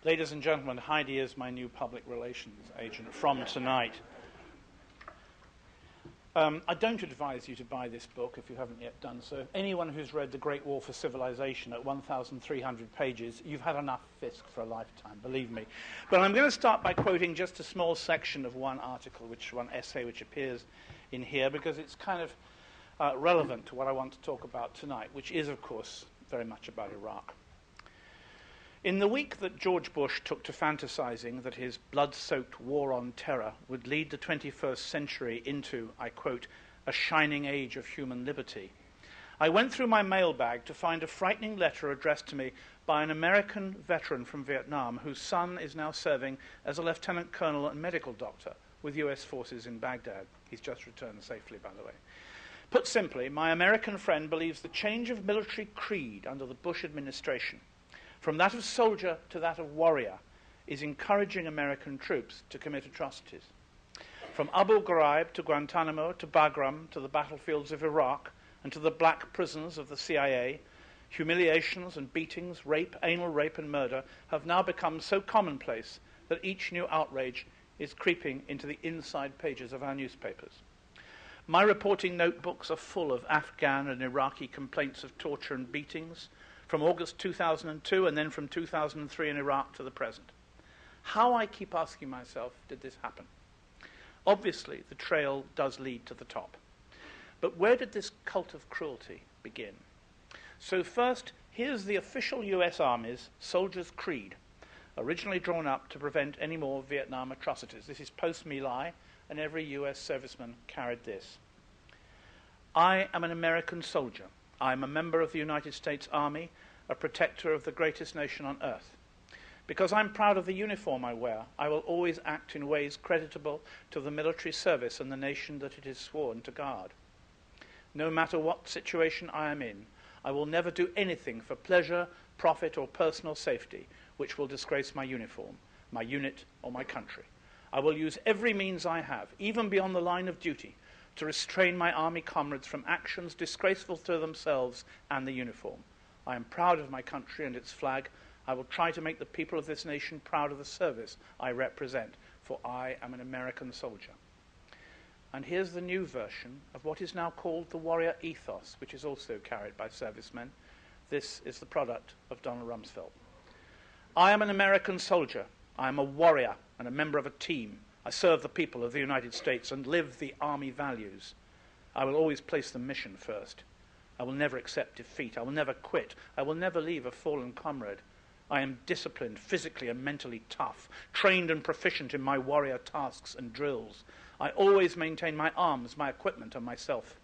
Ladies and gentlemen, Heidi is my new public relations agent from tonight. I don't advise you to buy this book if you haven't yet done so. Anyone who's read The Great War for Civilization at 1,300 pages, you've had enough Fisk for a lifetime, believe me. But I'm going to start by quoting just a small section of one article, one essay which appears in here, because it's kind of relevant to what I want to talk about tonight, which is, of course, very much about Iraq. In the week that George Bush took to fantasizing that his blood-soaked war on terror would lead the 21st century into, I quote, a shining age of human liberty, I went through my mailbag to find a frightening letter addressed to me by an American veteran from Vietnam whose son is now serving as a lieutenant colonel and medical doctor with US forces in Baghdad. He's just returned safely, by the way. Put simply, my American friend believes the change of military creed under the Bush administration, from that of soldier to that of warrior, is encouraging American troops to commit atrocities. From Abu Ghraib to Guantanamo to Bagram to the battlefields of Iraq and to the black prisons of the CIA, humiliations and beatings, rape, anal rape and murder have now become so commonplace that each new outrage is creeping into the inside pages of our newspapers. My reporting notebooks are full of Afghan and Iraqi complaints of torture and beatings, from August 2002 and then from 2003 in Iraq to the present. How, I keep asking myself, did this happen? Obviously, the trail does lead to the top. But where did this cult of cruelty begin? So first, here's the official US Army's Soldier's Creed, originally drawn up to prevent any more Vietnam atrocities. This is post-My Lai, and every US serviceman carried this. I am an American soldier. I am a member of the United States Army, a protector of the greatest nation on earth. Because I'm proud of the uniform I wear, I will always act in ways creditable to the military service and the nation that it is sworn to guard. No matter what situation I am in, I will never do anything for pleasure, profit, or personal safety which will disgrace my uniform, my unit, or my country. I will use every means I have, even beyond the line of duty, to restrain my army comrades from actions disgraceful to themselves and the uniform. I am proud of my country and its flag. I will try to make the people of this nation proud of the service I represent, for I am an American soldier. And here's the new version of what is now called the warrior ethos, which is also carried by servicemen. This is the product of Donald Rumsfeld. I am an American soldier. I am a warrior and a member of a team. I serve the people of the United States and live the Army values. I will always place the mission first. I will never accept defeat. I will never quit. I will never leave a fallen comrade. I am disciplined, physically and mentally tough, trained and proficient in my warrior tasks and drills. I always maintain my arms, my equipment, and myself.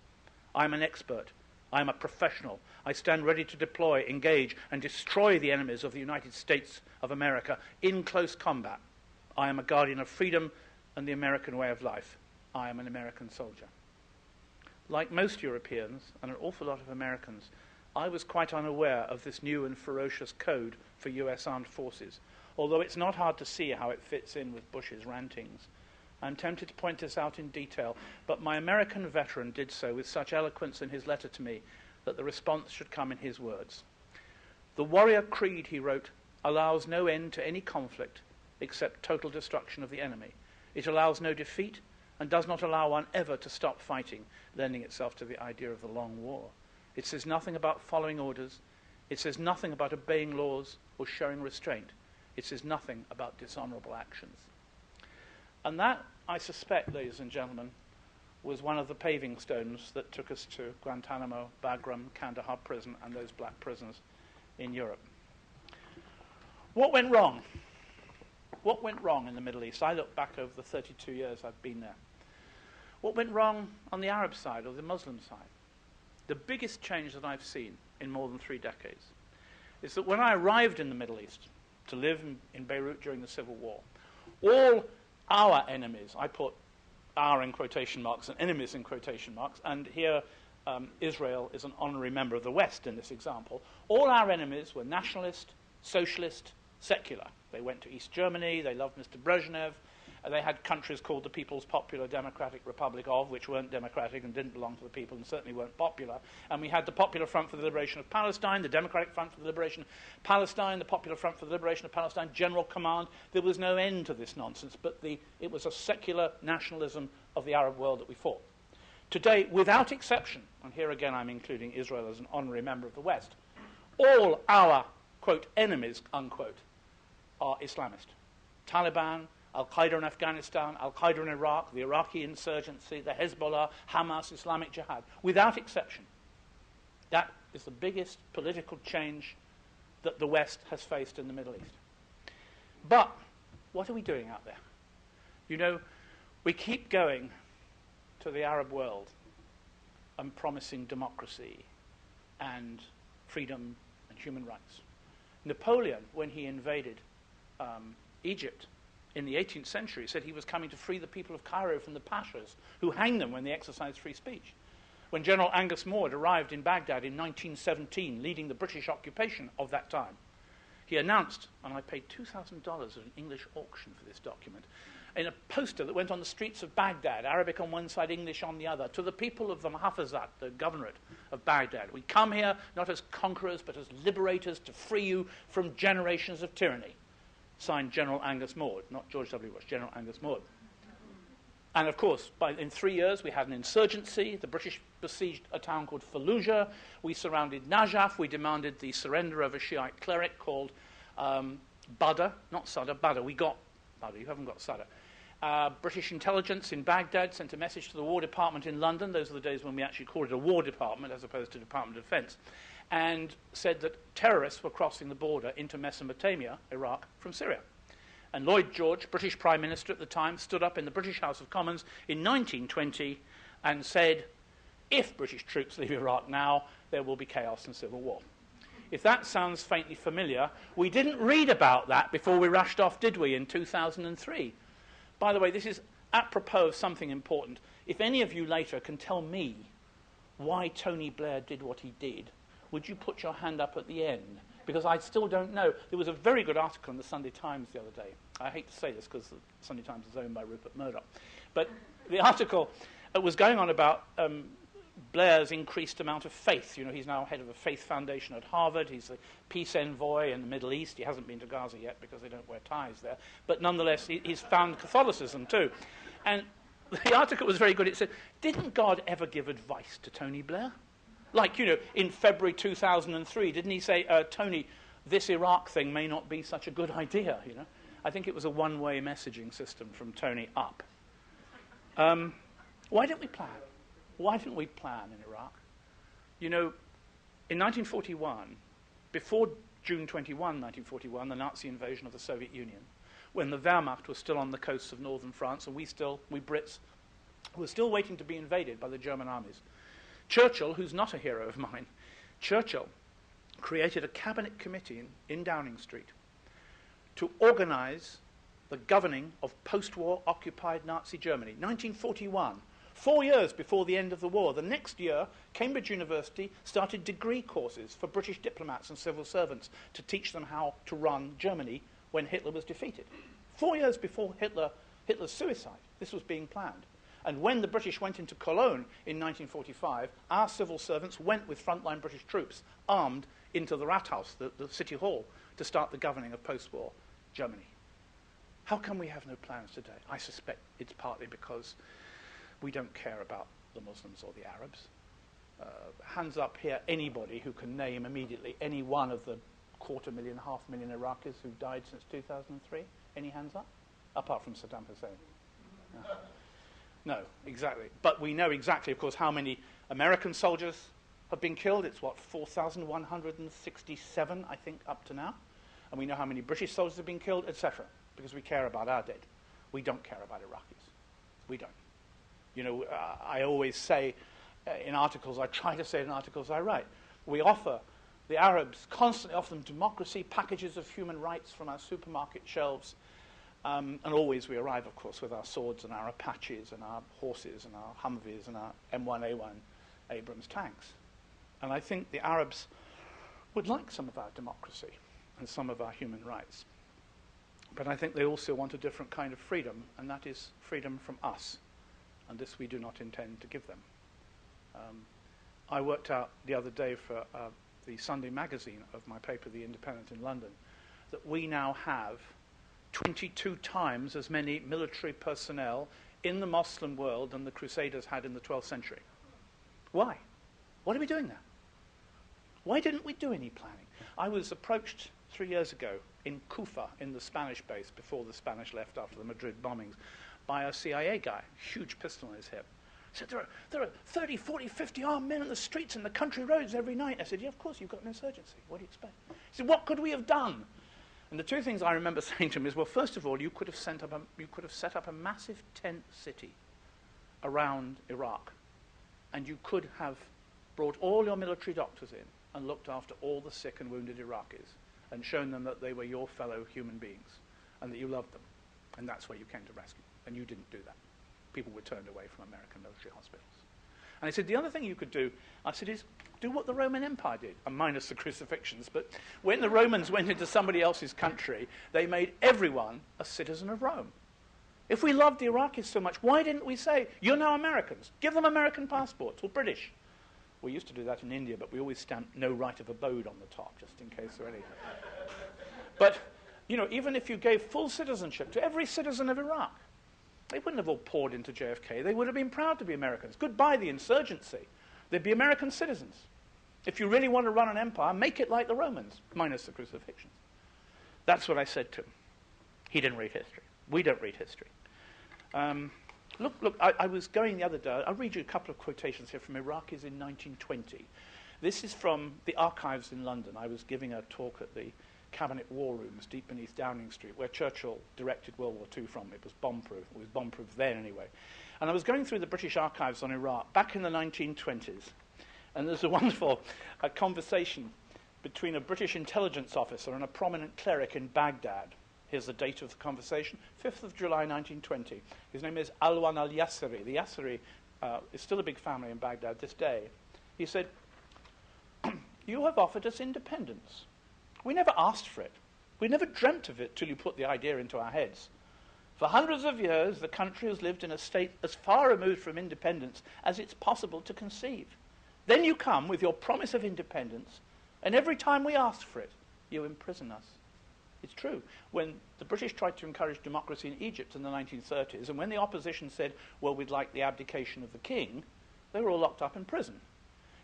I am an expert. I am a professional. I stand ready to deploy, engage, and destroy the enemies of the United States of America in close combat. I am a guardian of freedom and the American way of life. I am an American soldier. Like most Europeans, and an awful lot of Americans, I was quite unaware of this new and ferocious code for US armed forces, although it's not hard to see how it fits in with Bush's rantings. I'm tempted to point this out in detail, but my American veteran did so with such eloquence in his letter to me that the response should come in his words. The warrior creed, he wrote, allows no end to any conflict except total destruction of the enemy. It allows no defeat and does not allow one ever to stop fighting, lending itself to the idea of the long war. It says nothing about following orders. It says nothing about obeying laws or showing restraint. It says nothing about dishonorable actions. And that, I suspect, ladies and gentlemen, was one of the paving stones that took us to Guantanamo, Bagram, Kandahar prison, and those black prisons in Europe. What went wrong? What went wrong in the Middle East? I look back over the 32 years I've been there. What went wrong on the Arab side or the Muslim side? The biggest change that I've seen in more than 3 decades is that when I arrived in the Middle East to live in Beirut during the Civil War, all our enemies, I put our in quotation marks and enemies in quotation marks, and here Israel is an honorary member of the West in this example, all our enemies were nationalist, socialist, secular. They went to East Germany, they loved Mr. Brezhnev, They had countries called the People's Popular Democratic Republic of, which weren't democratic and didn't belong to the people and certainly weren't popular. And we had the Popular Front for the Liberation of Palestine, the Democratic Front for the Liberation of Palestine, the Popular Front for the Liberation of Palestine, General Command. There was no end to this nonsense, but it was a secular nationalism of the Arab world that we fought. Today, without exception, and here again I'm including Israel as an honorary member of the West, all our, quote, enemies, unquote, are Islamist. Taliban, Al-Qaeda in Afghanistan, Al-Qaeda in Iraq, the Iraqi insurgency, the Hezbollah, Hamas, Islamic Jihad, without exception. That is the biggest political change that the West has faced in the Middle East. But what are we doing out there? You know, we keep going to the Arab world and promising democracy and freedom and human rights. Napoleon, when he invaded Egypt in the 18th century, said he was coming to free the people of Cairo from the pashas who hanged them when they exercised free speech. When General Angus Maude arrived in Baghdad in 1917, leading the British occupation of that time, he announced, and I paid $2,000 at an English auction for this document, in a poster that went on the streets of Baghdad, Arabic on one side, English on the other, to the people of the Muhafazat, the governorate of Baghdad. We come here not as conquerors, but as liberators to free you from generations of tyranny. Signed General Angus Maude, not George W. Bush, General Angus Maude. And of course, in 3 years, we had an insurgency. The British besieged a town called Fallujah. We surrounded Najaf. We demanded the surrender of a Shiite cleric called Badr, not Sadr, Badr. We got Badr, you haven't got Sadr. British intelligence in Baghdad sent a message to the War Department in London. Those are the days when we actually called it a War Department as opposed to Department of Defense, and said that terrorists were crossing the border into Mesopotamia, Iraq, from Syria. And Lloyd George, British Prime Minister at the time, stood up in the British House of Commons in 1920 and said, if British troops leave Iraq now, there will be chaos and civil war. If that sounds faintly familiar, we didn't read about that before we rushed off, did we, in 2003? By the way, this is apropos of something important. If any of you later can tell me why Tony Blair did what he did, would you put your hand up at the end? Because I still don't know. There was a very good article in the Sunday Times the other day. I hate to say this because the Sunday Times is owned by Rupert Murdoch. But the article was going on about Blair's increased amount of faith. You know, he's now head of a faith foundation at Harvard. He's a peace envoy in the Middle East. He hasn't been to Gaza yet because they don't wear ties there. But nonetheless, he's found Catholicism too. And the article was very good. It said, didn't God ever give advice to Tony Blair? Like, you know, in February 2003, didn't he say, Tony, this Iraq thing may not be such a good idea, you know? I think it was a one-way messaging system from Tony up. Why didn't we plan? Why didn't we plan in Iraq? You know, in 1941, before June 21, 1941, the Nazi invasion of the Soviet Union, when the Wehrmacht was still on the coasts of northern France, and we Brits were still waiting to be invaded by the German armies, Churchill, who's not a hero of mine, Churchill created a cabinet committee in Downing Street to organize the governing of post-war occupied Nazi Germany. 1941, 4 years before the end of the war. The next year, Cambridge University started degree courses for British diplomats and civil servants to teach them how to run Germany when Hitler was defeated. 4 years before Hitler's suicide, this was being planned. And when the British went into Cologne in 1945, our civil servants went with frontline British troops, armed, into the Rathaus, the city hall, to start the governing of post-war Germany. How come we have no plans today? I suspect it's partly because we don't care about the Muslims or the Arabs. Hands up here, anybody who can name immediately any one of the 250,000, 500,000 Iraqis who've died since 2003? Any hands up? Apart from Saddam Hussein. No. No, exactly. But we know exactly, of course, how many American soldiers have been killed. It's, 4,167, I think, up to now. And we know how many British soldiers have been killed, etc., because we care about our dead. We don't care about Iraqis. We don't. You know, I always say in articles, I try to say in articles I write, we offer the Arabs, constantly offer them democracy, packages of human rights from our supermarket shelves, and always we arrive, of course, with our swords and our Apaches and our horses and our Humvees and our M1A1 Abrams tanks. And I think the Arabs would like some of our democracy and some of our human rights. But I think they also want a different kind of freedom, and that is freedom from us. And this we do not intend to give them. I worked out the other day for the Sunday magazine of my paper, The Independent in London, that we now have 22 times as many military personnel in the Muslim world than the Crusaders had in the 12th century. Why? What are we doing there? Why didn't we do any planning? I was approached 3 years ago in Kufa, in the Spanish base, before the Spanish left after the Madrid bombings, by a CIA guy, huge pistol in his hip. He said, there are 30, 40, 50 armed men on the streets and the country roads every night. I said, yeah, of course, you've got an insurgency. What do you expect? He said, what could we have done? And the two things I remember saying to him is, well, first of all, you could have set up a massive tent city around Iraq, and you could have brought all your military doctors in and looked after all the sick and wounded Iraqis and shown them that they were your fellow human beings and that you loved them. And that's where you came to rescue. And you didn't do that. People were turned away from American military hospitals. And I said, the other thing you could do, I said, is do what the Roman Empire did, minus the crucifixions. But when the Romans went into somebody else's country, they made everyone a citizen of Rome. If we loved the Iraqis so much, why didn't we say, you're now Americans, give them American passports, or British? We used to do that in India, but we always stamped no right of abode on the top, just in case there are any. But, you know, even if you gave full citizenship to every citizen of Iraq, they wouldn't have all poured into JFK. They would have been proud to be Americans. Goodbye the insurgency. They'd be American citizens. If you really want to run an empire, make it like the Romans, minus the crucifixions. That's what I said to him. He didn't read history. We don't read history. Look, I was going the other day. I'll read you a couple of quotations here from Iraqis in 1920. This is from the archives in London. I was giving a talk at the Cabinet War Rooms deep beneath Downing Street, where Churchill directed World War II from. It was bomb-proof. It was bomb-proof then, anyway. And I was going through the British archives on Iraq back in the 1920s, and there's a wonderful conversation between a British intelligence officer and a prominent cleric in Baghdad. Here's the date of the conversation, 5th of July, 1920. His name is Alwan al-Yassiri. The Yassiri is still a big family in Baghdad this day. He said, you have offered us independence. We never asked for it. We never dreamt of it till you put the idea into our heads. For hundreds of years, the country has lived in a state as far removed from independence as it's possible to conceive. Then you come with your promise of independence, and every time we ask for it, you imprison us. It's true. When the British tried to encourage democracy in Egypt in the 1930s, and when the opposition said, well, we'd like the abdication of the king, they were all locked up in prison.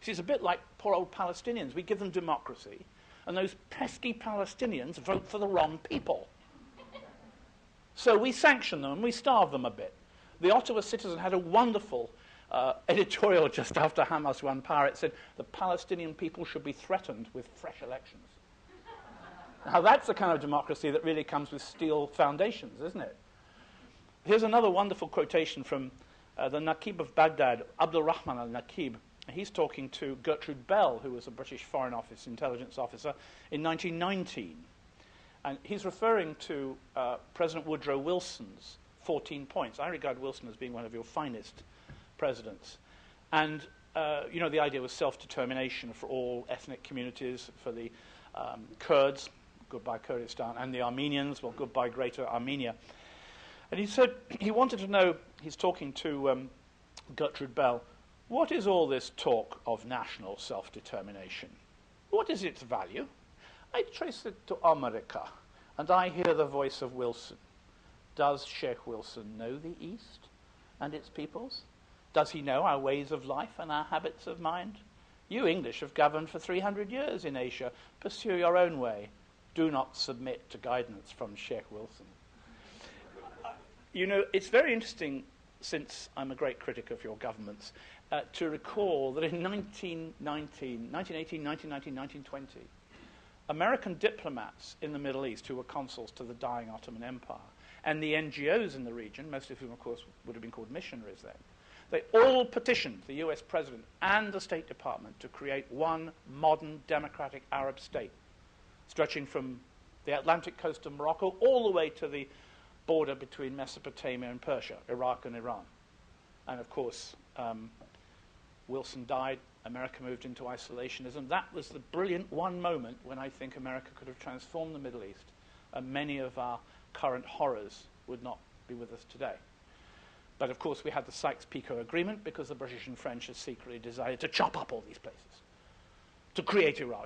See, it's a bit like poor old Palestinians. We give them democracy, and those pesky Palestinians vote for the wrong people. So we sanction them and we starve them a bit. The Ottawa Citizen had a wonderful editorial just after Hamas won power. It said the Palestinian people should be threatened with fresh elections. Now that's the kind of democracy that really comes with steel foundations, isn't it? Here's another wonderful quotation from the Naqib of Baghdad, Abdul Rahman al-Naqib. He's talking to Gertrude Bell, who was a British Foreign Office intelligence officer in 1919. And he's referring to President Woodrow Wilson's 14 points. I regard Wilson as being one of your finest presidents. And, you know, the idea was self-determination for all ethnic communities, for the Kurds, goodbye Kurdistan, and the Armenians, well, goodbye Greater Armenia. And he said he wanted to know, he's talking to Gertrude Bell, what is all this talk of national self-determination? What is its value? I trace it to America, and I hear the voice of Wilson. Does Sheikh Wilson know the East and its peoples? Does he know our ways of life and our habits of mind? You English have governed for 300 years in Asia. Pursue your own way. Do not submit to guidance from Sheikh Wilson. You know, it's very interesting, since I'm a great critic of your governments, to recall that in 1918, 1919, 1920, American diplomats in the Middle East who were consuls to the dying Ottoman Empire, and the NGOs in the region, most of whom, of course, would have been called missionaries then, they all petitioned the US president and the State Department to create one modern democratic Arab state, stretching from the Atlantic coast of Morocco all the way to the border between Mesopotamia and Persia, Iraq and Iran. And of course, Wilson died, America moved into isolationism. That was the brilliant one moment when I think America could have transformed the Middle East, and many of our current horrors would not be with us today. But of course, we had the Sykes-Picot Agreement because the British and French had secretly decided to chop up all these places, to create Iraq,